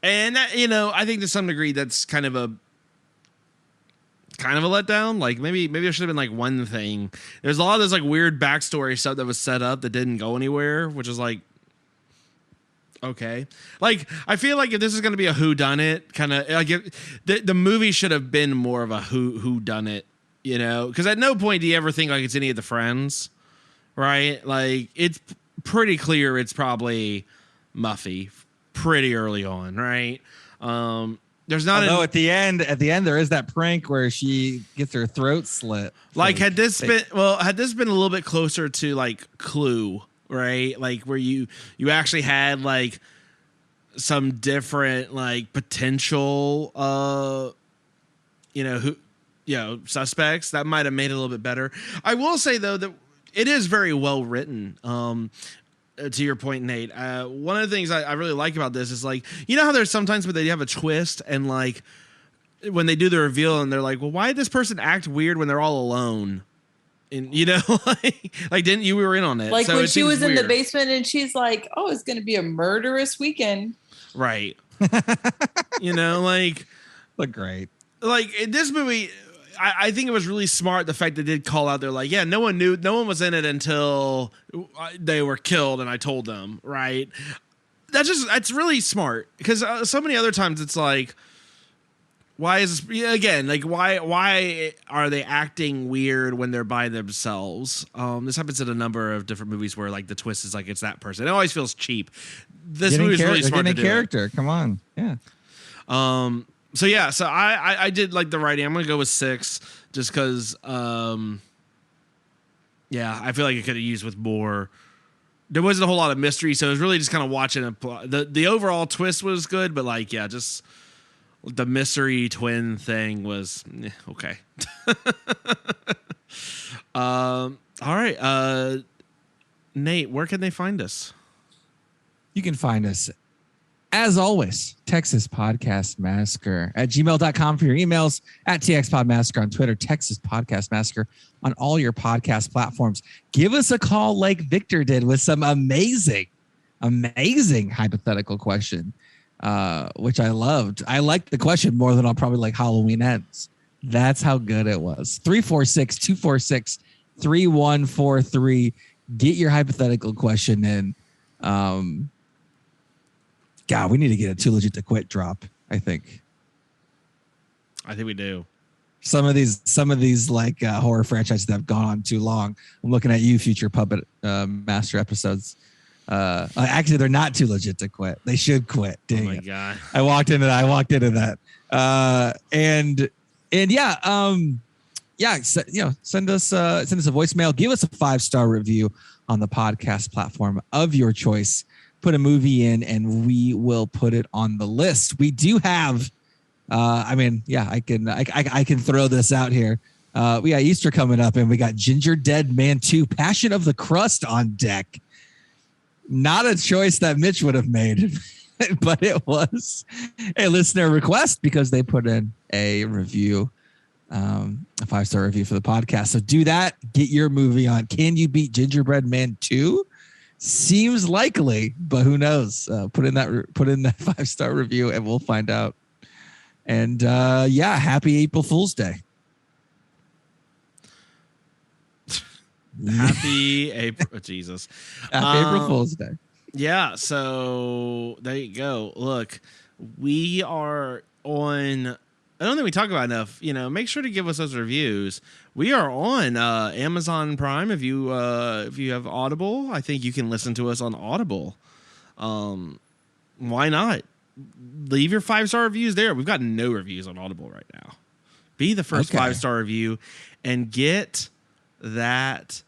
that, I think to some degree that's kind of a letdown. Like maybe there should have been like one thing. There's a lot of this like weird backstory stuff that was set up that didn't go anywhere, which is like, okay. Like I feel like if this is going to be a whodunit kind of like the movie should have been more of a whodunit, because at no point do you ever think like it's any of the friends, right? Like it's pretty clear it's probably Muffy pretty early on, right? There's not. Although at the end there is that prank where she gets her throat slit. Like had this been a little bit closer to like Clue, right? Like where you actually had like some different like potential suspects, that might have made it a little bit better. I will say though that it is very well written. To your point, Nate, one of the things I really like about this is like, how there's sometimes where they have a twist and like when they do the reveal and they're like, well, why did this person act weird when they're all alone? And like didn't you were in on it? Like so when it she was in the weird. basement and she's like, oh, it's going to be a murderous weekend. Right. Like look great. Like in this movie, I think it was really smart the fact that they did call out. They're like, yeah, no one was in it until they were killed, and I told them, right? That's really smart because so many other times it's like, why is this, again, like why are they acting weird when they're by themselves? This happens in a number of different movies where like the twist is like it's that person. It always feels cheap. This movie is really smart to do character. It. Come on, yeah. So yeah, so I did like the writing. I'm gonna go with 6 just because I feel like it could have used with more. There wasn't a whole lot of mystery, so it was really just kind of watching the overall twist was good, but like just the mystery twin thing was okay. All right, Nate, where can they find us? You can find us, as always, Texas Podcast Massacre at gmail.com for your emails, at TX Massacre on Twitter, Texas Podcast Massacre on all your podcast platforms. Give us a call like Victor did with some amazing hypothetical question, which I loved. I liked the question more than I'll probably like Halloween Ends. That's how good it was. 346-246-3143. Get your hypothetical question in. God, we need to get a Too Legit to Quit drop, I think. I think we do. Some of these like horror franchises that have gone on too long. I'm looking at you, future Puppet Master episodes. Actually, they're not too legit to quit. They should quit. Dang oh my it. God. I walked into that. And send us a voicemail. Give us a 5-star review on the podcast platform of your choice. Put a movie in, and we will put it on the list. We do have. I can throw this out here. We got Easter coming up, and we got Ginger Dead Man 2: Passion of the Crust on deck. Not a choice that Mitch would have made, but it was a listener request because they put in a review, a 5-star review for the podcast. So do that. Get your movie on. Can you beat Gingerbread Man 2? Seems likely, but who knows? Put in that 5-star review, and we'll find out. And happy April Fool's Day. Happy April, Jesus. Happy April Fool's Day. Yeah, so there you go. Look, we are on. I don't think we talk about enough. Make sure to give us those reviews. We are on Amazon Prime. If you have Audible, I think you can listen to us on Audible. Why not? Leave your 5-star reviews there. We've got no reviews on Audible right now. Be the first 5-star review and get that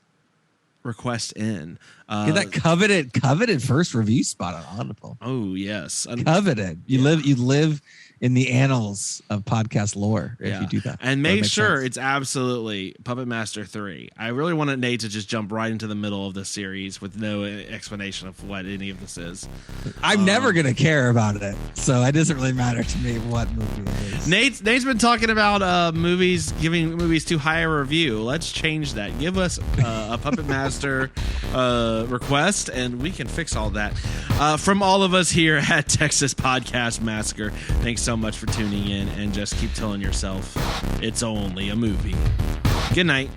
request in. Get that coveted first review spot on Audible. Oh yes, coveted. You live in the annals of podcast lore if you do that. And make sure it's absolutely Puppet Master 3. I really wanted Nate to just jump right into the middle of this series with no explanation of what any of this is. I'm never going to care about it, so it doesn't really matter to me what movie it is. Nate's been talking about movies, giving movies too high a review. Let's change that. Give us a Puppet Master request, and we can fix all that. From all of us here at Texas Podcast Massacre, thanks so much for tuning in, and just keep telling yourself it's only a movie. Good night.